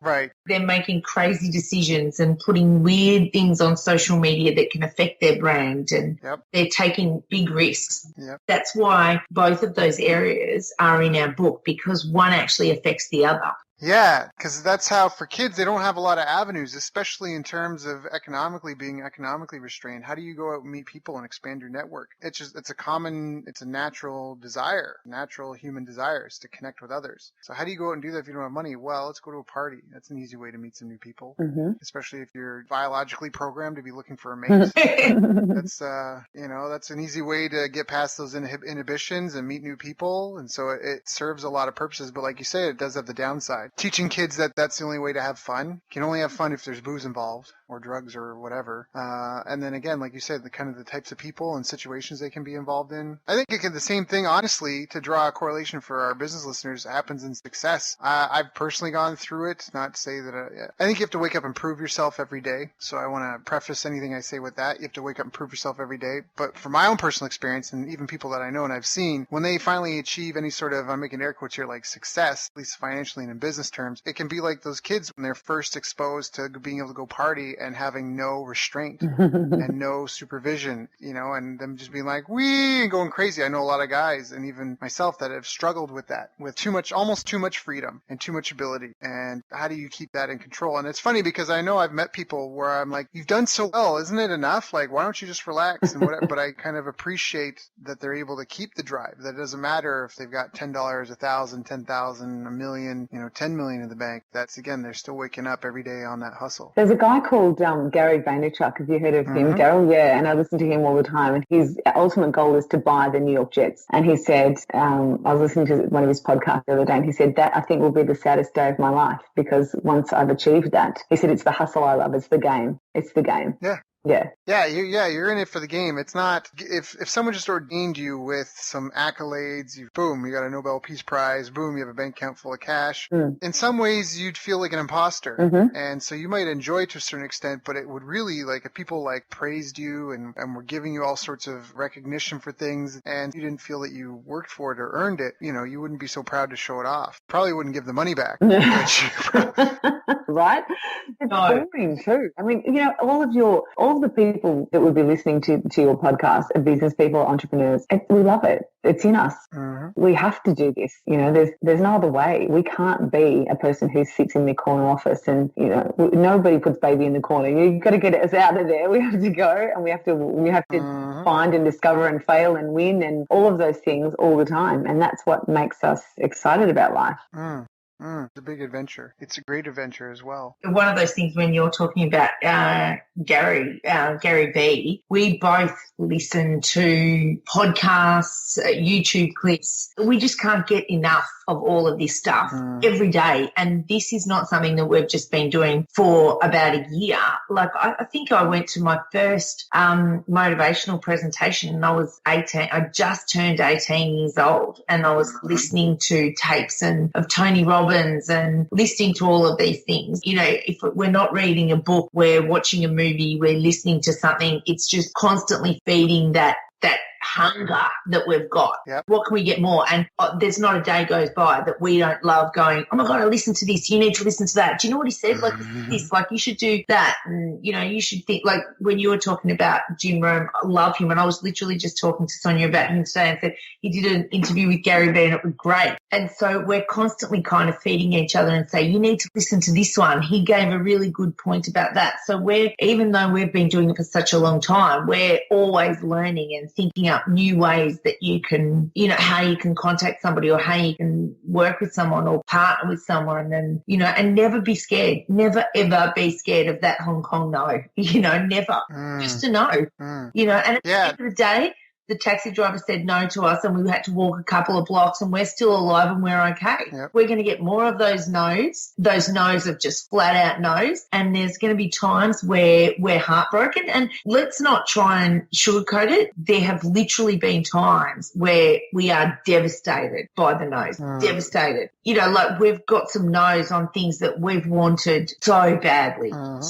Right. They're making crazy decisions and putting weird things on social media that can affect their brand, and they're taking big risks. Yep. That's why both of those areas are in our book, because one actually affects the other. Yeah, because that's how, for kids, they don't have a lot of avenues, especially in terms of being economically restrained. How do you go out and meet people and expand your network? It's a natural desire, natural human desires to connect with others. So how do you go out and do that if you don't have money? Well, let's go to a party. That's an easy way to meet some new people, especially if you're biologically programmed to be looking for a mate. That's an easy way to get past those inhibitions and meet new people. And so it serves a lot of purposes. But like you say, it does have the downside. Teaching kids that that's the only way to have fun. You can only have fun if there's booze involved or drugs or whatever. And then again, like you said, the types of people and situations they can be involved in. I think the same thing, honestly, to draw a correlation for our business listeners, happens in success. I've personally gone through it. Not to say that I think you have to wake up and prove yourself every day. So I want to preface anything I say with that. You have to wake up and prove yourself every day. But from my own personal experience, and even people that I know and I've seen, when they finally achieve any sort of, I'm making air quotes here, like success, at least financially and in business terms, it can be like those kids when they're first exposed to being able to go party and having no restraint and no supervision, and them just being like, wee, and going crazy. I know a lot of guys, and even myself, that have struggled with that, with almost too much freedom and too much ability. And how do you keep that in control? And it's funny because I know I've met people where I'm like, you've done so well, isn't it enough? Like, why don't you just relax and whatever? But I kind of appreciate that they're able to keep the drive, that it doesn't matter if they've got $10, $1,000, $10,000, $1 million, 10 million in the bank. That's, again, they're still waking up every day on that hustle. There's a guy called Gary Vaynerchuk. Have you heard of him, Daryl? Yeah, and I listen to him all the time. And his ultimate goal is to buy the New York Jets. And he said, I was listening to one of his podcasts the other day, and he said, that I think will be the saddest day of my life, because once I've achieved that, he said, it's the hustle I love. It's the game. It's the game. Yeah. Yeah. You're in it for the game. It's not, if someone just ordained you with some accolades, boom, you got a Nobel Peace Prize, boom, you have a bank account full of cash. In some ways, you'd feel like an imposter. And so you might enjoy it to a certain extent, but it would really, like, if people praised you and were giving you all sorts of recognition for things, and you didn't feel that you worked for it or earned it, you wouldn't be so proud to show it off. Probably wouldn't give the money back. Right? It's boring too. I mean, all of the people that would be listening to your podcast are business people, entrepreneurs. We love it. It's in us. We have to do this. There's no other way. We can't be a person who sits in the corner office and, nobody puts baby in the corner. You've got to get us out of there. We have to go, and we have to find and discover and fail and win and all of those things all the time. And that's what makes us excited about life. It's a big adventure. It's a great adventure as well. One of those things when you're talking about Gary B, we both listen to podcasts, YouTube clips. We just can't get enough of all of this stuff every day. And this is not something that we've just been doing for about a year. Like, I think I went to my first motivational presentation and I was 18. I just turned 18 years old, and I was listening to tapes of Tony Robbins and listening to all of these things. If we're not reading a book, we're watching a movie, we're listening to something, it's just constantly feeding that hunger that we've got. Yep. What can we get more? And there's not a day goes by that we don't love going, oh my God, I listened to this. You need to listen to that. Do you know what he said? Like this, like you should do that. And, you know, you should think, like when you were talking about Jim Rome, I love him. And I was literally just talking to Sonya about him today and said he did an interview with Gary Vee and it was great. And so we're constantly kind of feeding each other and say, you need to listen to this one. He gave a really good point about that. So even though we've been doing it for such a long time, we're always learning and thinking up new ways that you can, you know, how you can contact somebody or how you can work with someone or partner with someone and, you know, and never be scared. Never, ever be scared of that Hong Kong no, you know, never. Just to know, you know, and at the end of the day, the taxi driver said no to us and we had to walk a couple of blocks and we're still alive and we're okay. Yep. We're going to get more of those no's. Those no's of just flat out no's. And there's going to be times where we're heartbroken, and let's not try and sugarcoat it. There have literally been times where we are devastated by the no's, devastated. You know, like we've got some no's on things that we've wanted so badly, knock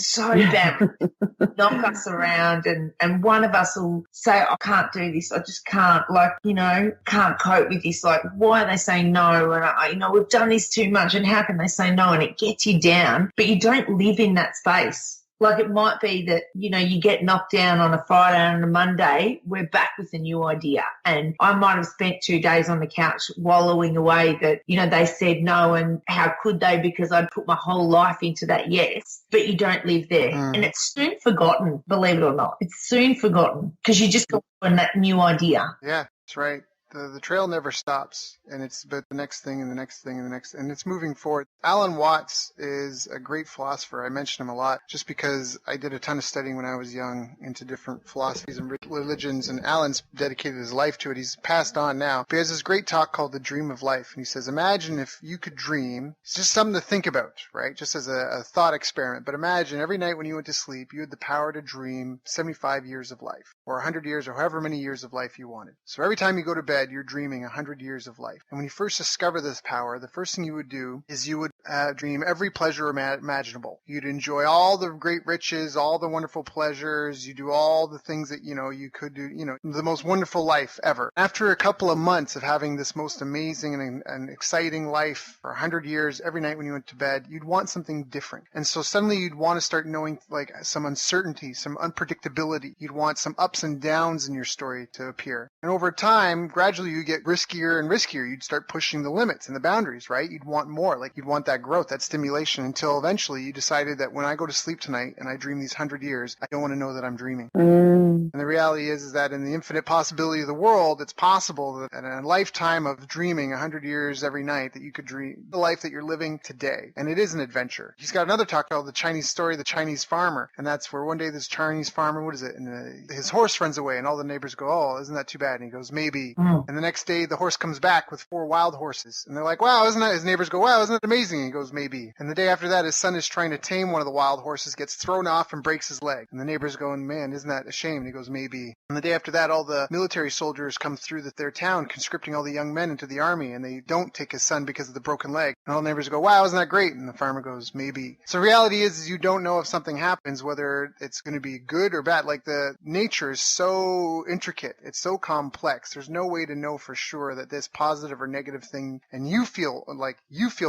us around, and one of us will say, I can't do this. I just can't, like, you know, can't cope with this. Like, why are they saying no? And, you know, we've done this too much and how can they say no? And it gets you down, but you don't live in that space. Like it might be that, you know, you get knocked down on a Friday and on a Monday, we're back with a new idea. And I might have spent 2 days on the couch wallowing away that, you know, they said no and how could they, because I'd put my whole life into that yes, but you don't live there. And it's soon forgotten, believe it or not. It's soon forgotten because you just go on that new idea. Yeah, that's right. The trail never stops, and it's but the next thing and the next thing and the next, and it's moving forward. Alan Watts is a great philosopher. I mention him a lot just because I did a ton of studying when I was young into different philosophies and religions, and Alan's dedicated his life to it. He's passed on now. But he has this great talk called The Dream of Life, and he says, imagine if you could dream. It's just something to think about, right? Just as a thought experiment. But imagine every night when you went to sleep, you had the power to dream 75 years of life, or 100 years, or however many years of life you wanted. So every time you go to bed, you're dreaming 100 years of life. And when you first discover this power, the first thing you would do is you would dream every pleasure imaginable. You'd enjoy all the great riches, all the wonderful pleasures. You do all the things that, you know, you could do, you know, the most wonderful life ever. After a couple of months of having this most amazing and exciting life for 100 years, every night when you went to bed, you'd want something different. And so suddenly you'd want to start knowing like some uncertainty, some unpredictability. You'd want some ups and downs in your story to appear. And over time, gradually you get riskier and riskier. You'd start pushing the limits and the boundaries, right? You'd want more, like you'd want that growth, that stimulation, until eventually you decided that when I go to sleep tonight and I dream these 100 years, I don't want to know that I'm dreaming. And the reality is that in the infinite possibility of the world, it's possible that in a lifetime of dreaming 100 years every night that you could dream the life that you're living today. And it is an adventure. He's got another talk called The Chinese Story, The Chinese Farmer. And that's where one day this Chinese farmer, what is it? And his horse runs away and all the neighbors go, oh, isn't that too bad? And he goes, maybe. And the next day the horse comes back with 4 wild horses. And they're like, wow, isn't that, his neighbors go, wow, isn't that amazing? And he goes, maybe. And the day after that, his son is trying to tame one of the wild horses, gets thrown off and breaks his leg. And the neighbors going, man, isn't that a shame? And he goes, maybe. And the day after that, all the military soldiers come through their town, conscripting all the young men into the army, and they don't take his son because of the broken leg. And all the neighbors go, wow, isn't that great? And the farmer goes, maybe. So reality is you don't know if something happens, whether it's going to be good or bad. Like the nature is so intricate. It's so complex. There's no way to know for sure that this positive or negative thing, and you feel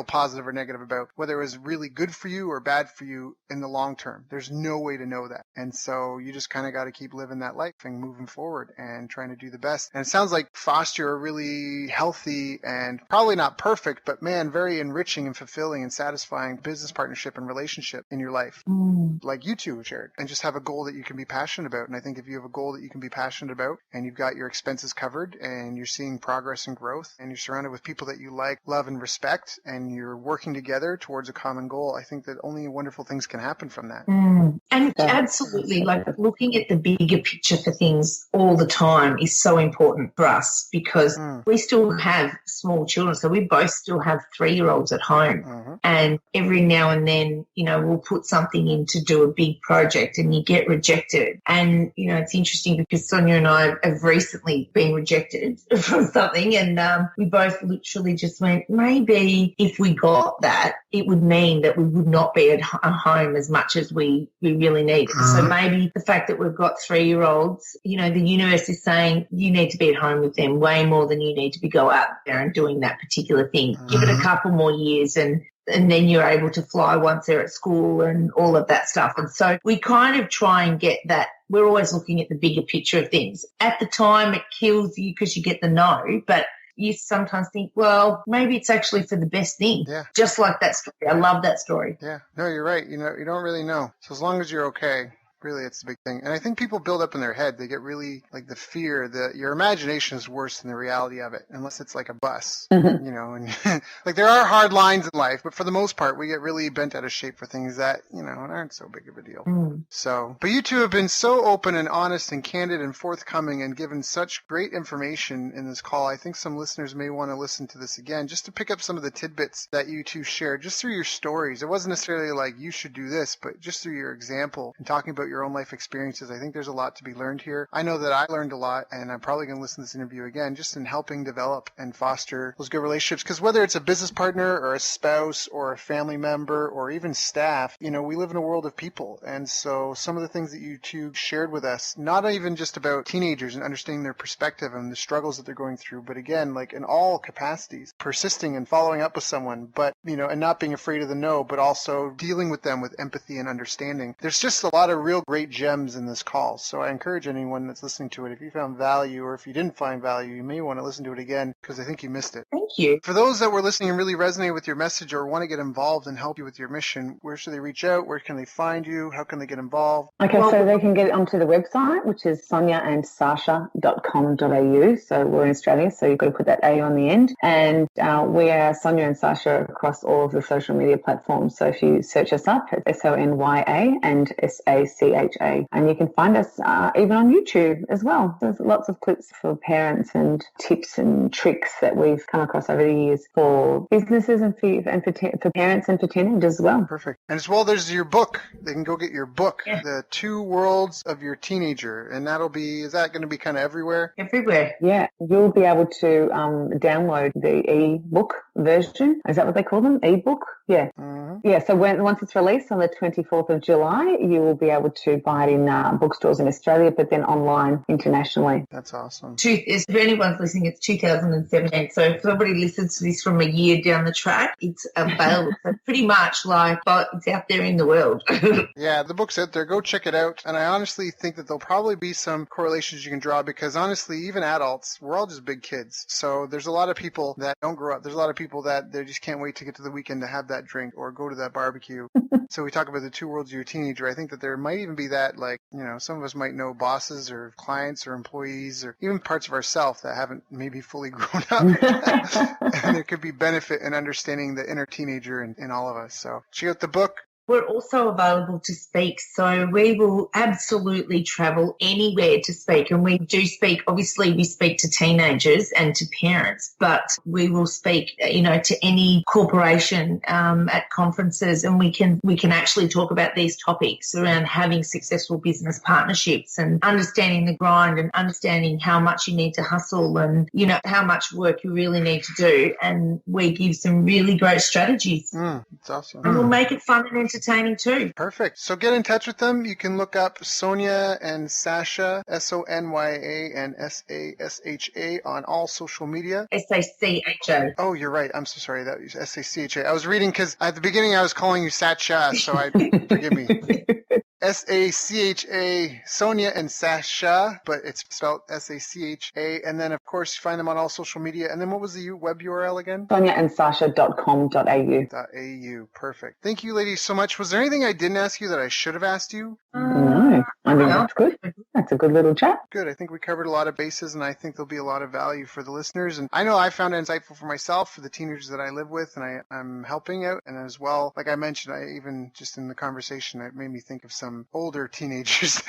positive or negative about whether it was really good for you or bad for you in the long term. There's no way to know that. And so you just kind of got to keep living that life and moving forward and trying to do the best. And it sounds like foster a really healthy and probably not perfect, but man, very enriching and fulfilling and satisfying business partnership and relationship in your life. Like you two shared, and just have a goal that you can be passionate about. And I think if you have a goal that you can be passionate about and you've got your expenses covered and you're seeing progress and growth and you're surrounded with people that you like, love, and respect, and you're working together towards a common goal, I think that only wonderful things can happen from that. And absolutely, like looking at the bigger picture for things all the time is so important for us because we still have small children. So we both still have 3-year-olds at home. And every now and then, you know, we'll put something in to do a big project and you get rejected. And, you know, it's interesting because Sonya and I have recently been rejected from something, and we both literally just went, maybe if we got got that, it would mean that we would not be at home as much as we really need it. So maybe the fact that we've got 3-year-olds, you know, the universe is saying you need to be at home with them way more than you need to be go out there and doing that particular thing. Give it a couple more years and then you're able to fly once they're at school and all of that stuff. And so we kind of try and get that. We're always looking at the bigger picture of things. At the time, it kills you because you get the no, but you sometimes think, well, maybe it's actually for the best thing. Yeah. Just like that story. I love that story. Yeah. No, you're right. You know, you don't really know. So as long as you're okay, really, it's the big thing. And I think people build up in their head. They get really, like, the fear that your imagination is worse than the reality of it, unless it's like a bus, you know. And like, there are hard lines in life, but for the most part, we get really bent out of shape for things that, you know, aren't so big of a deal. So, but you two have been so open and honest and candid and forthcoming and given such great information in this call. I think some listeners may want to listen to this again just to pick up some of the tidbits that you two shared just through your stories. It wasn't necessarily like you should do this, but just through your example and talking about your own life experiences. I think there's a lot to be learned here. I know that I learned a lot, and I'm probably going to listen to this interview again just in helping develop and foster those good relationships. Because whether it's a business partner or a spouse or a family member or even staff, you know, we live in a world of people. And so some of the things that you two shared with us, not even just about teenagers and understanding their perspective and the struggles that they're going through, but again, like in all capacities, persisting and following up with someone, but, you know, and not being afraid of the no, but also dealing with them with empathy and understanding. There's just a lot of real great gems in this call. So I encourage anyone that's listening to it, if you found value or if you didn't find value, you may want to listen to it again because I think you missed it. Thank you. For those that were listening and really resonate with your message or want to get involved and help you with your mission, where should they reach out? Where can they find you? How can they get involved? Okay, so they can get onto the website, which is sonyaandsasha.com.au. So we're in Australia, so you've got to put that A on the end. And we are Sonya and Sacha across all of the social media platforms. So if you search us up, it's SONYA and SACHA. And you can find us even on YouTube as well. There's lots of clips for parents and tips and tricks that we've come across over the years for businesses and for parents and for teenagers as well. Perfect. And as well, there's your book. They can go get your book, The 2 Worlds of Your Teenager. And is that going to be kind of everywhere? Everywhere. Yeah, you'll be able to download the e-book version. Is that what they call them? E-book? Yeah. Yeah, so once it's released on the 24th of July, you will be able to buy it in bookstores in Australia, but then online internationally. That's awesome. If anyone's listening, it's 2017. So if somebody listens to this from a year down the track, it's available. So pretty much like, but it's out there in the world. Yeah, the book's out there. Go check it out. And I honestly think that there'll probably be some correlations you can draw because honestly, even adults, we're all just big kids. So there's a lot of people that don't grow up. There's a lot of people that they just can't wait to get to the weekend to have that drink or go to that barbecue. So we talk about the 2 worlds of your teenager. I think that there might even be that, like, you know, some of us might know bosses or clients or employees or even parts of ourselves that haven't maybe fully grown up. And there could be benefit in understanding the inner teenager in all of us. So check out the book. We're also available to speak, so we will absolutely travel anywhere to speak. And we do speak, obviously we speak to teenagers and to parents, but we will speak, you know, to any corporation at conferences, and we can actually talk about these topics around having successful business partnerships and understanding the grind and understanding how much you need to hustle and, you know, how much work you really need to do. And we give some really great strategies. That's awesome. And we'll make it fun and entertaining too. Perfect. So get in touch with them. You can look up Sonya and Sacha, SONYA and SASHA on all social media. SACHA. Oh, you're right. I'm so sorry. That was SACHA. I was reading because at the beginning I was calling you Sacha, so forgive me. SACHA, Sonya and Sacha, but it's spelled SACHA. And then, of course, you find them on all social media. And then what was the web URL again? sonyaandsasha.com.au. Perfect. Thank you, ladies, so much. Was there anything I didn't ask you that I should have asked you? No, I think that's good. That's a good little chat. Good. I think we covered a lot of bases, and I think there'll be a lot of value for the listeners. And I know I found it insightful for myself, for the teenagers that I live with, and I'm helping out. And as well, like I mentioned, I even just in the conversation, it made me think of some older teenagers.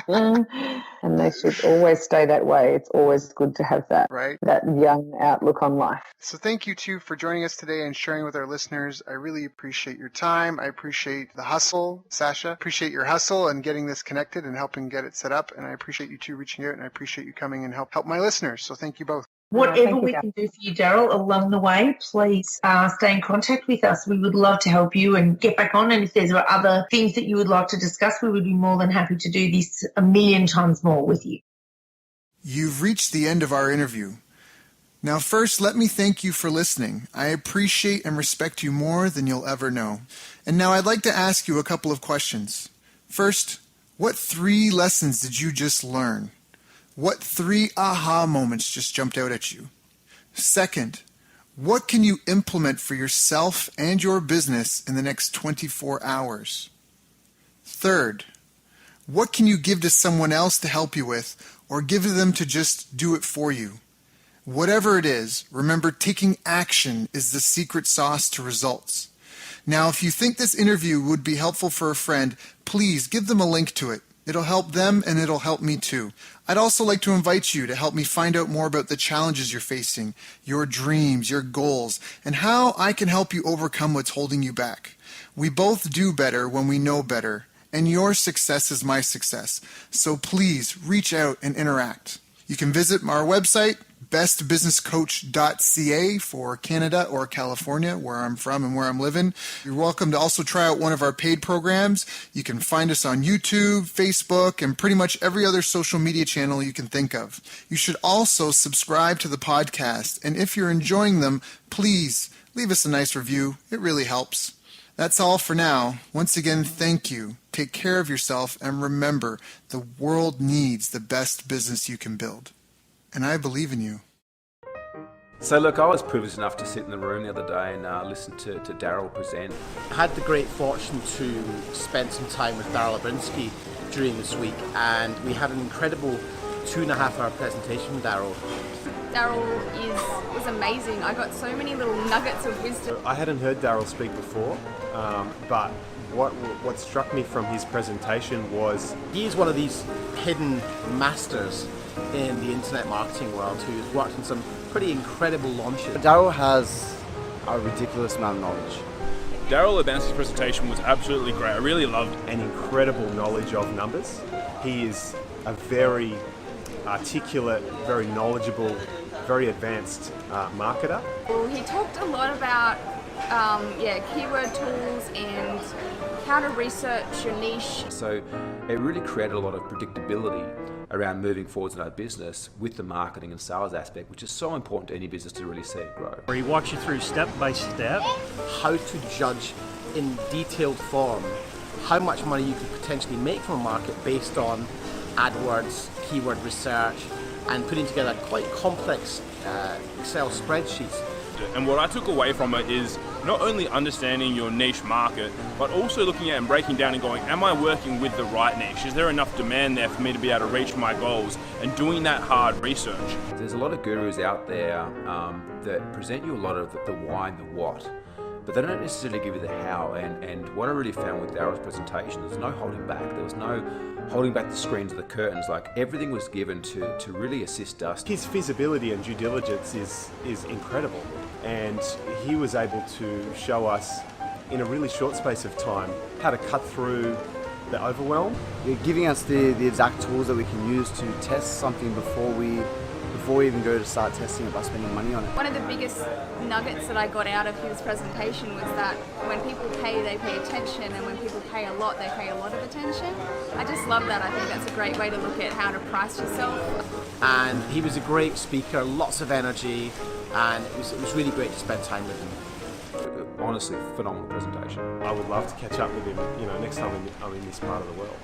And they should always stay that way. It's always good to have that, right? That young outlook on life. So thank you, too, for joining us today and sharing with our listeners. I really appreciate your time. I appreciate the hustle, Sacha. Appreciate your hustle and getting this connected and helping get it set up. And I appreciate you, too, reaching out, and I appreciate you coming and help my listeners. So thank you both. Whatever Thank you, we Darryl. can do for you, Daryl, along the way, please stay in contact with us. We would love to help you and get back on. And if there's other things that you would like to discuss, we would be more than happy to do this 1,000,000 times more with you. You've reached the end of our interview. Now, first, let me thank you for listening. I appreciate and respect you more than you'll ever know. And now I'd like to ask you a couple of questions. First, what 3 lessons did you just learn? What 3 aha moments just jumped out at you? Second, what can you implement for yourself and your business in the next 24 hours? Third, what can you give to someone else to help you with, or give to them to just do it for you? Whatever it is, remember, taking action is the secret sauce to results. Now, if you think this interview would be helpful for a friend, please give them a link to it. It'll help them and it'll help me too. I'd also like to invite you to help me find out more about the challenges you're facing, your dreams, your goals, and how I can help you overcome what's holding you back. We both do better when we know better, and your success is my success. So please reach out and interact. You can visit our website, bestbusinesscoach.ca for Canada or California, where I'm from and where I'm living. You're welcome to also try out one of our paid programs. You can find us on YouTube, Facebook, and pretty much every other social media channel you can think of. You should also subscribe to the podcast, and if you're enjoying them, please leave us a nice review. It really helps. That's all for now. Once again, thank you. Take care of yourself, and remember, the world needs the best business you can build. And I believe in you. So look, I was privileged enough to sit in the room the other day and listen to Daryl present. I had the great fortune to spend some time with Daryl Abrinsky during this week, and we had an incredible 2.5-hour presentation from Daryl. Daryl was amazing. I got so many little nuggets of wisdom. I hadn't heard Daryl speak before, but what struck me from his presentation was He's one of these hidden masters in the internet marketing world who's worked on some pretty incredible launches. Daryl has a ridiculous amount of knowledge. Daryl Abrinsky's presentation was absolutely great. I really loved an incredible knowledge of numbers. He is a very articulate, very knowledgeable, very advanced marketer. Well, he talked a lot about keyword tools and how to research your niche. So it really created a lot of predictability around moving forwards in our business with the marketing and sales aspect, which is so important to any business to really see it grow. Where he walks you through step by step how to judge in detailed form how much money you could potentially make from a market based on AdWords, keyword research, and putting together quite complex Excel spreadsheets. And what I took away from it is not only understanding your niche market, but also looking at and breaking down and going, am I working with the right niche? Is there enough demand there for me to be able to reach my goals? And doing that hard research. There's a lot of gurus out there that present you a lot of the why and the what, but they don't necessarily give you the how. And what I really found with Daryl's presentation, there's no holding back. There was no holding back the screens or the curtains. Like, everything was given to really assist us. His feasibility and due diligence is incredible, and he was able to show us in a really short space of time how to cut through the overwhelm. You're giving us the exact tools that we can use to test something before we even go to start testing it by spending money on it. One of the biggest nuggets that I got out of his presentation was that when people pay, they pay attention, and when people pay a lot, they pay a lot of attention. I just love that. I think that's a great way to look at how to price yourself. And he was a great speaker, lots of energy, and it was really great to spend time with him. Honestly, phenomenal presentation. I would love to catch up with him, next time I'm in this part of the world.